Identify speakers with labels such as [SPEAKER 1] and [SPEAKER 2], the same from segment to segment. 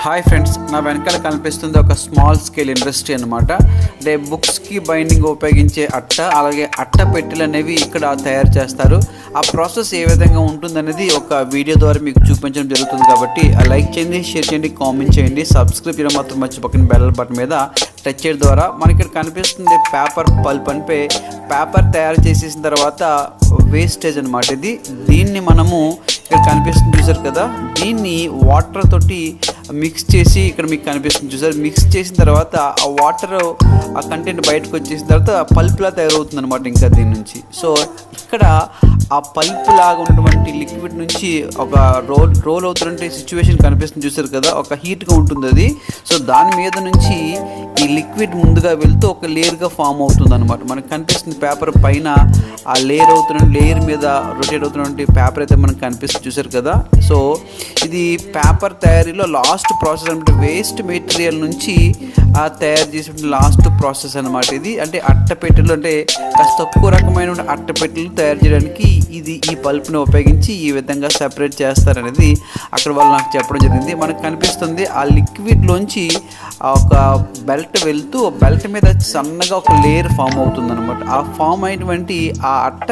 [SPEAKER 1] Hi friends, నా వెనకాల కనిపిస్తుంది ఒక స్మాల్ స్కేల్ ఇండస్ట్రీ అనమాట. అంటే బుక్స్కి బైండింగ్ ఉపయోగించే అట్ట, అలాగే అట్ట పెట్టెలు అనేవి ఇక్కడ తయారు చేస్తారు. ఆ ప్రాసెస్ ఏ విధంగా ఉంటుందనేది ఒక వీడియో ద్వారా మీకు చూపించడం జరుగుతుంది. కాబట్టి లైక్ చేయండి, షేర్ చేయండి, కామెంట్ చేయండి, సబ్స్క్రైబ్ చేయడం మాత్రం మర్చిపోకండి. బెల్ బటన్ మీద టచ్ చేయడం ద్వారా మనకి ఇక్కడ కనిపిస్తుంది పేపర్ పల్ప్ అంటే పేపర్ తయారు చేసేసిన తర్వాత వేస్టేజ్ అనమాట. దీన్ని మనము ఇక్కడ కనిపిస్తుంది చూసారు కదా, దీన్ని వాటర్ తోటి మిక్స్ చేసి ఇక్కడ మీకు కనిపిస్తుంది చూసారు. మిక్స్ చేసిన తర్వాత ఆ వాటర్ ఆ కంటెంట్ బయటకు వచ్చేసిన తర్వాత పల్ప్లా తయారవుతుంది అనమాట. ఇంకా దీని నుంచి సో ఇక్కడ ఆ పల్ప్ లాగా ఉన్నటువంటి లిక్విడ్ నుంచి ఒక రోల్ అవుతున్నటువంటి సిచ్యువేషన్ కనిపిస్తుంది చూసారు కదా. ఒక హీట్గా ఉంటుంది అది. సో దాని మీద నుంచి ఈ లిక్విడ్ ముందుగా వెళ్తూ ఒక లేయర్గా ఫామ్ అవుతుంది అనమాట. మనకు కనిపిస్తుంది పేపర్ పైన ఆ లేయర్ మీద రొటేట్ అవుతున్నటువంటి పేపర్ అయితే మనకు కనిపిస్తుంది చూసారు కదా. సో ఇది పేపర్ తయారీలో లాస్ట్ ప్రాసెస్ అనమాట. వేస్ట్ మెటీరియల్ నుంచి తయారు చేసే లాస్ట్ ప్రాసెస్ అనమాట ఇది. అంటే అట్టపెట్టెలు అంటే కాస్త తక్కువ రకమైన అట్టపెట్టెలు తయారు చేయడానికి ఈ పల్ప్ని ఉపయోగించి ఈ విధంగా సెపరేట్ చేస్తారనేది అక్కడ వాళ్ళు నాకు చెప్పడం జరిగింది. మనకు కనిపిస్తుంది ఆ లిక్విడ్లోంచి ఒక బెల్ట్ వెళ్తూ బెల్ట్ మీద సన్నగా ఒక లేయర్ ఫామ్ అవుతుంది అనమాట. ఆ ఫామ్ అయినటువంటి ఆ అట్ట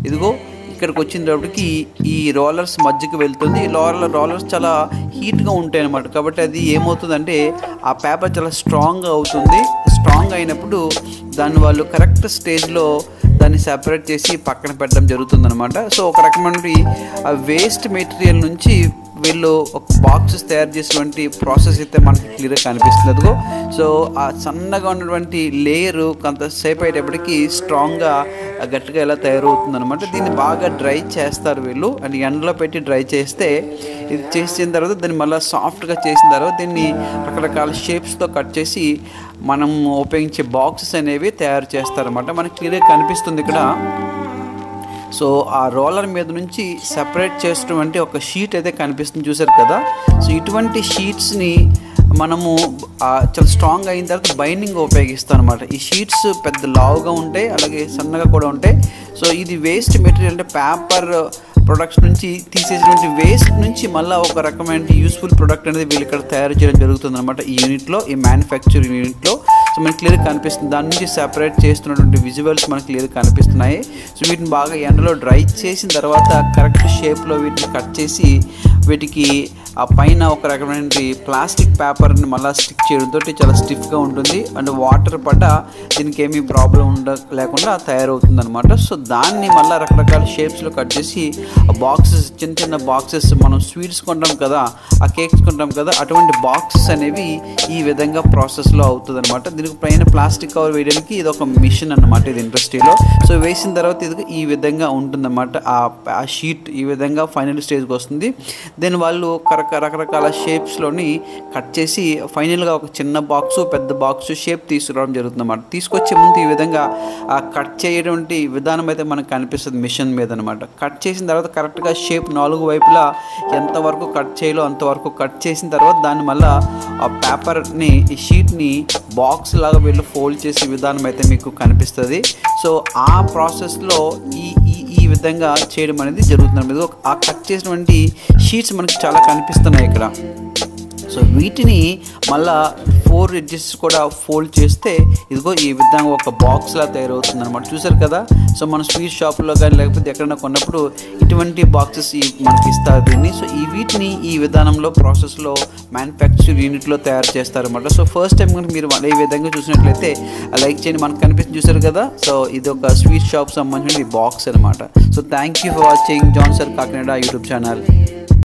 [SPEAKER 1] ఇదిగో ఇక్కడికి వచ్చినప్పటికి ఈ రోలర్స్ మధ్యకి వెళ్తుంది. ఈ రోలర్స్ చాలా హీట్గా ఉంటాయి అన్నమాట. కాబట్టి అది ఏమవుతుందంటే ఆ పేపర్ చాలా స్ట్రాంగ్ అవుతుంది. స్ట్రాంగ్ అయినప్పుడు దాన్ని వాళ్ళు కరెక్ట్ స్టేజ్లో దాన్ని సెపరేట్ చేసి పక్కన పెట్టడం జరుగుతుంది అనమాట. సో ఒక రకమైన వేస్ట్ మెటీరియల్ నుంచి వీళ్ళు ఒక బాక్సెస్ తయారు చేసేటువంటి ప్రాసెస్ అయితే మనకి క్లియర్గా కనిపిస్తుంది. అదిగో సో ఆ సన్నగా ఉన్నటువంటి లేయరు కొంతసేపు అయ్యేటప్పటికి స్ట్రాంగ్గా గట్టిగా ఎలా తయారవుతుంది అనమాట. దీన్ని బాగా డ్రై చేస్తారు వీళ్ళు. అండ్ ఎండలో పెట్టి డ్రై చేస్తే ఇది చేసిన తర్వాత దాన్ని మళ్ళీ సాఫ్ట్గా చేసిన తర్వాత దీన్ని రకరకాల షేప్స్తో కట్ చేసి మనం ఉపయోగించే బాక్సెస్ అనేవి తయారు చేస్తారన్నమాట. మనకి క్లియర్గా కనిపిస్తుంది ఇక్కడ. సో ఆ రోలర్ మీద నుంచి సెపరేట్ చేసేటువంటి ఒక షీట్ అయితే కనిపిస్తుంది చూసారు కదా. సో ఇటువంటి షీట్స్ని మనము చాలా స్ట్రాంగ్ అయిన తర్వాత బైండింగ్ ఉపయోగిస్తాం అనమాట. ఈ షీట్స్ పెద్ద లావుగా ఉంటాయి, అలాగే సన్నగా కూడా ఉంటాయి. సో ఇది వేస్ట్ మెటీరియల్ అంటే పేపర్ ప్రొడక్ట్స్ నుంచి తీసేసినటువంటి వేస్ట్ నుంచి మళ్ళీ ఒక రకమైన యూస్ఫుల్ ప్రొడక్ట్ అనేది వీళ్ళు ఇక్కడ తయారు చేయడం జరుగుతుంది అనమాట. ఈ యూనిట్లో, ఈ మ్యానుఫ్యాక్చరింగ్ యూనిట్లో. సో మనకి క్లియర్గా కనిపిస్తుంది. దాని నుంచి సెపరేట్ చేస్తున్నటువంటి విజువల్స్ మనకి క్లియర్గా కనిపిస్తున్నాయి. సో వీటిని బాగా ఎండలో డ్రై చేసిన తర్వాత కరెక్ట్ షేప్లో వీటిని కట్ చేసి వీటికి ఆ పైన ఒక రకమైన ప్లాస్టిక్ పేపర్ని మళ్ళీ స్టిక్ చేయడంతో చాలా స్టిఫ్గా ఉంటుంది. అండ్ వాటర్ పడ్డ దీనికి ఏమీ ప్రాబ్లం లేకుండా తయారవుతుంది అనమాట. సో దాన్ని మళ్ళీ రకరకాల షేప్స్లో కట్ చేసి బాక్సెస్, చిన్న చిన్న బాక్సెస్, మనం స్వీట్స్ కొంటాం కదా, ఆ కేక్స్ కొంటాం కదా, అటువంటి బాక్సెస్ అనేవి ఈ విధంగా ప్రాసెస్లో అవుతుంది అనమాట. దీనికి పైన ప్లాస్టిక్ కవర్ వేయడానికి ఇది ఒక మిషన్ అనమాట, ఇది ఇండస్ట్రీలో. సో వేసిన తర్వాత ఇది ఈ విధంగా ఉంటుందన్నమాట. ఆ షీట్ ఈ విధంగా ఫైనల్ స్టేజ్కి వస్తుంది. దెన్ వాళ్ళు రకరకాల షేప్స్లోని కట్ చేసి ఫైనల్గా ఒక చిన్న బాక్సు, పెద్ద బాక్సు షేప్ తీసుకురావడం జరుగుతుంది అన్నమాట. తీసుకొచ్చే ముందు ఈ విధంగా కట్ చేయటువంటి విధానం అయితే మనకు కనిపిస్తుంది మిషన్ మీద అనమాట. కట్ చేసిన తర్వాత కరెక్ట్గా షేప్ 4 వైపులా ఎంతవరకు కట్ చేయాలో అంతవరకు కట్ చేసిన తర్వాత దాన్ని మళ్ళీ ఆ పేపర్ని, ఈ షీట్ని బాక్స్ లాగా వీళ్ళు ఫోల్డ్ చేసే విధానం అయితే మీకు కనిపిస్తుంది. సో ఆ ప్రాసెస్లో ఈ విధంగా చేయడం అనేది జరుగుతుంది. ఆ కట్ చేసినటువంటి షీట్స్ మనకి చాలా కనిపిస్తున్నాయి ఇక్కడ. సో వీటిని మళ్ళా 4 ఎడ్జెస్ కూడా ఫోల్డ్ చేస్తే ఇదిగో ఈ విధంగా ఒక బాక్స్లా తయారవుతుంది అనమాట. చూసారు కదా. సో మన స్వీట్ షాపుల్లో కానీ లేకపోతే ఎక్కడైనా కొన్నప్పుడు ఇటువంటి బాక్సెస్ మనకి ఇస్తారు దీన్ని. సో వీటిని ఈ విధానంలో ప్రాసెస్లో మ్యానుఫ్యాక్చర్ యూనిట్లో తయారు చేస్తారన్నమాట. సో ఫస్ట్ టైం కనుక మీరు ఈ విధంగా చూసినట్లయితే లైక్ చేయండి. మనకు కనిపిస్తుంది చూసారు కదా. సో ఇది ఒక స్వీట్ షాప్ సంబంధించిన బాక్స్ అనమాట. So thank you for watching John sir Kakinada YouTube channel.